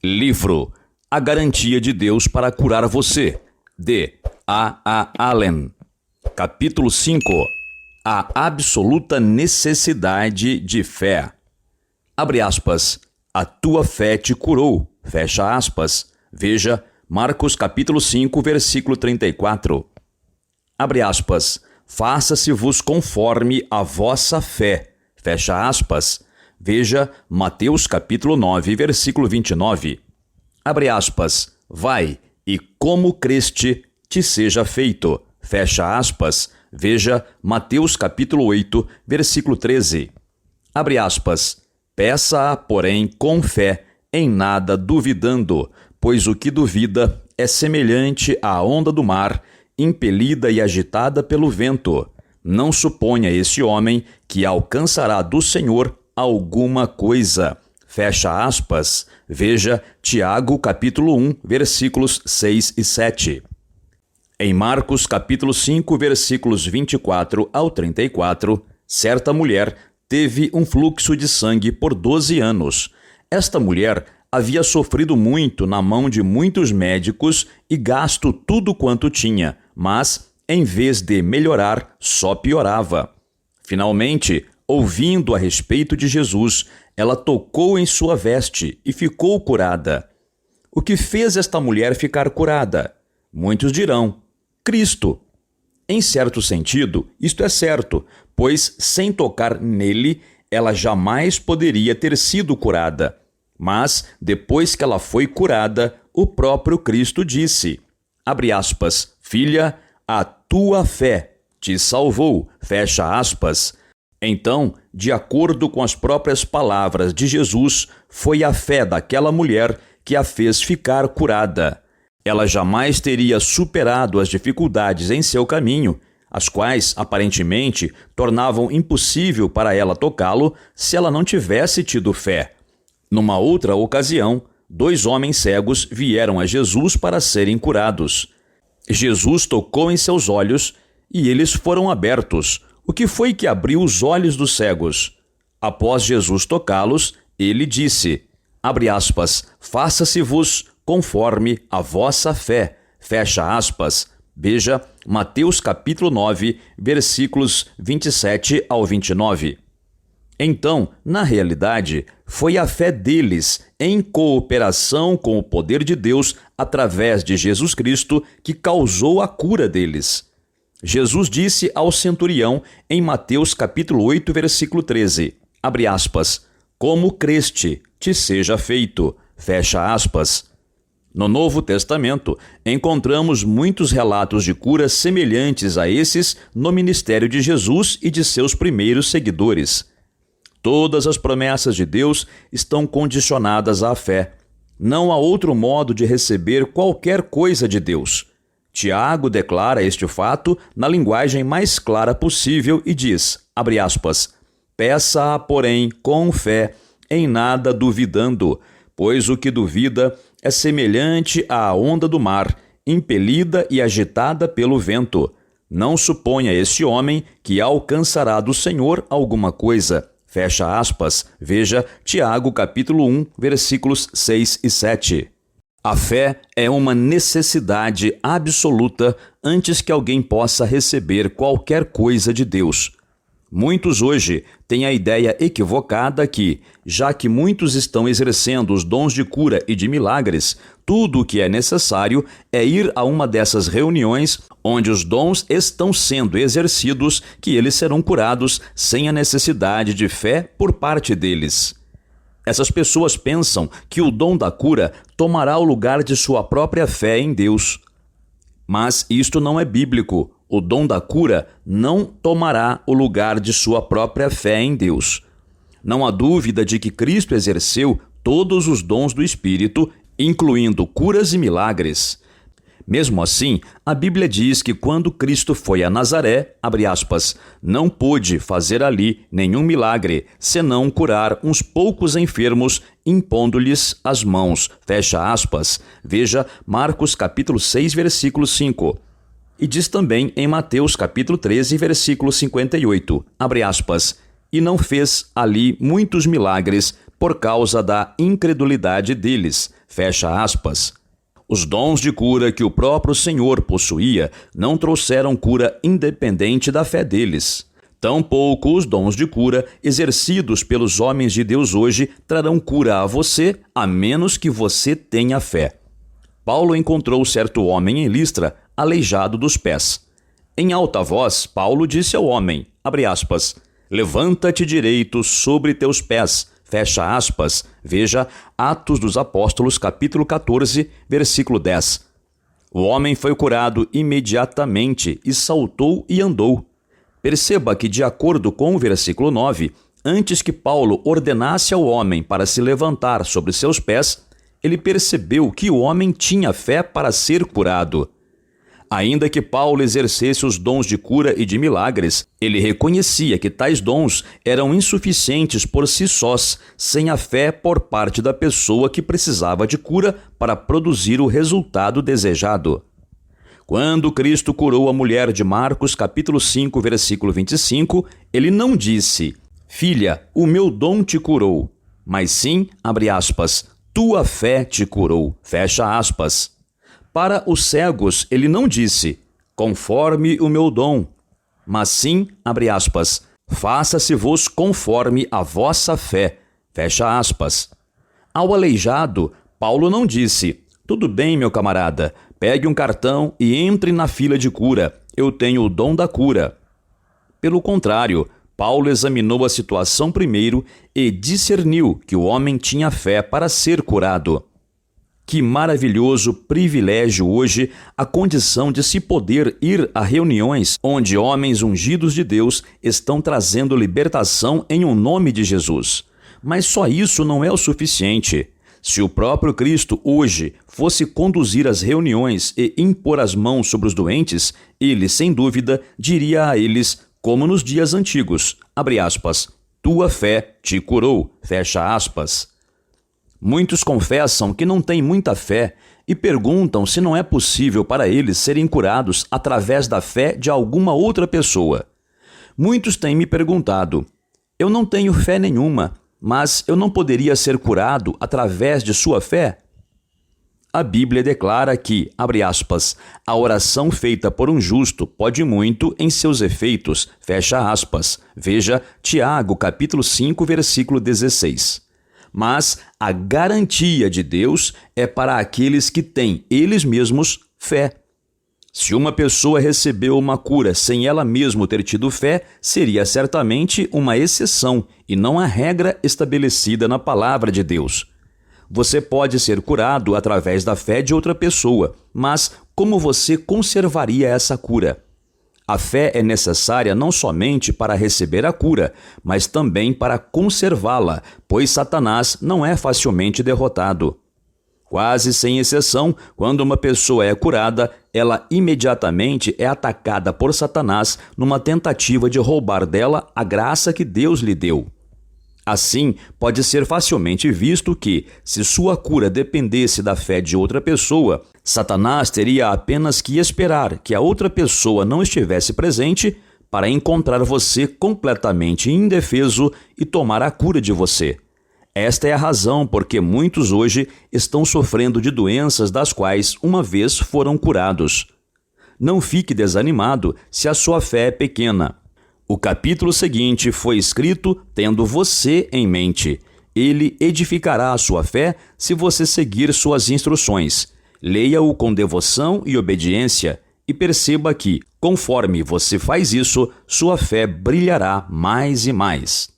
Livro A Garantia de Deus para Curar Você, de A. Allen. Capítulo 5. A absoluta necessidade de fé. Abre aspas. A tua fé te curou. Fecha aspas. Veja Marcos capítulo 5, versículo 34. Abre aspas. Faça-se-vos conforme a vossa fé. Fecha aspas. Veja Mateus capítulo 9, versículo 29. Abre aspas. Vai, e como creste, te seja feito. Fecha aspas. Veja Mateus capítulo 8, versículo 13. Abre aspas. Peça-a, porém, com fé, em nada duvidando, pois o que duvida é semelhante à onda do mar, impelida e agitada pelo vento. Não suponha esse homem que alcançará do Senhor alguma coisa. Fecha aspas. Veja Tiago capítulo 1, versículos 6 e 7. Em Marcos capítulo 5, versículos 24 ao 34, certa mulher teve um fluxo de sangue por 12 anos. Esta mulher havia sofrido muito na mão de muitos médicos e gasto tudo quanto tinha, mas, em vez de melhorar, só piorava. Finalmente, ouvindo a respeito de Jesus, ela tocou em sua veste e ficou curada. O que fez esta mulher ficar curada? Muitos dirão, Cristo. Em certo sentido, isto é certo, pois sem tocar nele, ela jamais poderia ter sido curada. Mas, depois que ela foi curada, o próprio Cristo disse, abre aspas, filha, a tua fé te salvou, fecha aspas. Então, de acordo com as próprias palavras de Jesus, foi a fé daquela mulher que a fez ficar curada. Ela jamais teria superado as dificuldades em seu caminho, as quais, aparentemente, tornavam impossível para ela tocá-lo se ela não tivesse tido fé. Numa outra ocasião, 2 homens cegos vieram a Jesus para serem curados. Jesus tocou em seus olhos e eles foram abertos. O que foi que abriu os olhos dos cegos? Após Jesus tocá-los, ele disse, abre aspas, faça-se-vos conforme a vossa fé, fecha aspas. Veja Mateus capítulo 9, versículos 27 ao 29. Então, na realidade, foi a fé deles, em cooperação com o poder de Deus, através de Jesus Cristo, que causou a cura deles. Jesus disse ao centurião em Mateus capítulo 8, versículo 13, abre aspas, como creste, te seja feito, fecha aspas. No Novo Testamento, encontramos muitos relatos de curas semelhantes a esses no ministério de Jesus e de seus primeiros seguidores. Todas as promessas de Deus estão condicionadas à fé. Não há outro modo de receber qualquer coisa de Deus. Tiago declara este fato na linguagem mais clara possível e diz, abre aspas, peça-a, porém, com fé, em nada duvidando, pois o que duvida é semelhante à onda do mar, impelida e agitada pelo vento. Não suponha esse homem que alcançará do Senhor alguma coisa. Fecha aspas. Veja Tiago capítulo 1, versículos 6 e 7. A fé é uma necessidade absoluta antes que alguém possa receber qualquer coisa de Deus. Muitos hoje têm a ideia equivocada que, já que muitos estão exercendo os dons de cura e de milagres, tudo o que é necessário é ir a uma dessas reuniões onde os dons estão sendo exercidos, que eles serão curados sem a necessidade de fé por parte deles. Essas pessoas pensam que o dom da cura tomará o lugar de sua própria fé em Deus. Mas isto não é bíblico. O dom da cura não tomará o lugar de sua própria fé em Deus. Não há dúvida de que Cristo exerceu todos os dons do Espírito, incluindo curas e milagres. Mesmo assim, a Bíblia diz que quando Cristo foi a Nazaré, abre aspas, não pôde fazer ali nenhum milagre, senão curar uns poucos enfermos, impondo-lhes as mãos, fecha aspas. Veja Marcos capítulo 6, versículo 5. E diz também em Mateus capítulo 13, versículo 58, abre aspas, e não fez ali muitos milagres por causa da incredulidade deles, fecha aspas. Os dons de cura que o próprio Senhor possuía não trouxeram cura independente da fé deles. Tampouco os dons de cura exercidos pelos homens de Deus hoje trarão cura a você, a menos que você tenha fé. Paulo encontrou certo homem em Listra, aleijado dos pés. Em alta voz, Paulo disse ao homem, abre aspas, levanta-te direito sobre teus pés, fecha aspas. Veja Atos dos Apóstolos, capítulo 14, versículo 10. O homem foi curado imediatamente e saltou e andou. Perceba que, de acordo com o versículo 9, antes que Paulo ordenasse ao homem para se levantar sobre seus pés, ele percebeu que o homem tinha fé para ser curado. Ainda que Paulo exercesse os dons de cura e de milagres, ele reconhecia que tais dons eram insuficientes por si sós, sem a fé por parte da pessoa que precisava de cura para produzir o resultado desejado. Quando Cristo curou a mulher de Marcos, capítulo 5, versículo 25, ele não disse, filha, o meu dom te curou, mas sim, abre aspas, tua fé te curou, fecha aspas. Para os cegos, ele não disse, conforme o meu dom, mas sim, abre aspas, faça-se-vos conforme a vossa fé, fecha aspas. Ao aleijado, Paulo não disse, tudo bem, meu camarada, pegue um cartão e entre na fila de cura, eu tenho o dom da cura. Pelo contrário, Paulo examinou a situação primeiro e discerniu que o homem tinha fé para ser curado. Que maravilhoso privilégio hoje a condição de se poder ir a reuniões onde homens ungidos de Deus estão trazendo libertação em um nome de Jesus. Mas só isso não é o suficiente. Se o próprio Cristo hoje fosse conduzir as reuniões e impor as mãos sobre os doentes, ele, sem dúvida, diria a eles, como nos dias antigos, abre aspas, tua fé te curou, fecha aspas. Muitos confessam que não têm muita fé e perguntam se não é possível para eles serem curados através da fé de alguma outra pessoa. Muitos têm me perguntado, eu não tenho fé nenhuma, mas eu não poderia ser curado através de sua fé? A Bíblia declara que, abre aspas, a oração feita por um justo pode muito em seus efeitos, fecha aspas. Veja Tiago, capítulo 5, versículo 16. Mas a garantia de Deus é para aqueles que têm eles mesmos fé. Se uma pessoa recebeu uma cura sem ela mesma ter tido fé, seria certamente uma exceção e não a regra estabelecida na palavra de Deus. Você pode ser curado através da fé de outra pessoa, mas como você conservaria essa cura? A fé é necessária não somente para receber a cura, mas também para conservá-la, pois Satanás não é facilmente derrotado. Quase sem exceção, quando uma pessoa é curada, ela imediatamente é atacada por Satanás numa tentativa de roubar dela a graça que Deus lhe deu. Assim, pode ser facilmente visto que, se sua cura dependesse da fé de outra pessoa, Satanás teria apenas que esperar que a outra pessoa não estivesse presente para encontrar você completamente indefeso e tomar a cura de você. Esta é a razão por que muitos hoje estão sofrendo de doenças das quais uma vez foram curados. Não fique desanimado se a sua fé é pequena. O capítulo seguinte foi escrito tendo você em mente. Ele edificará a sua fé se você seguir suas instruções. Leia-o com devoção e obediência e perceba que, conforme você faz isso, sua fé brilhará mais e mais.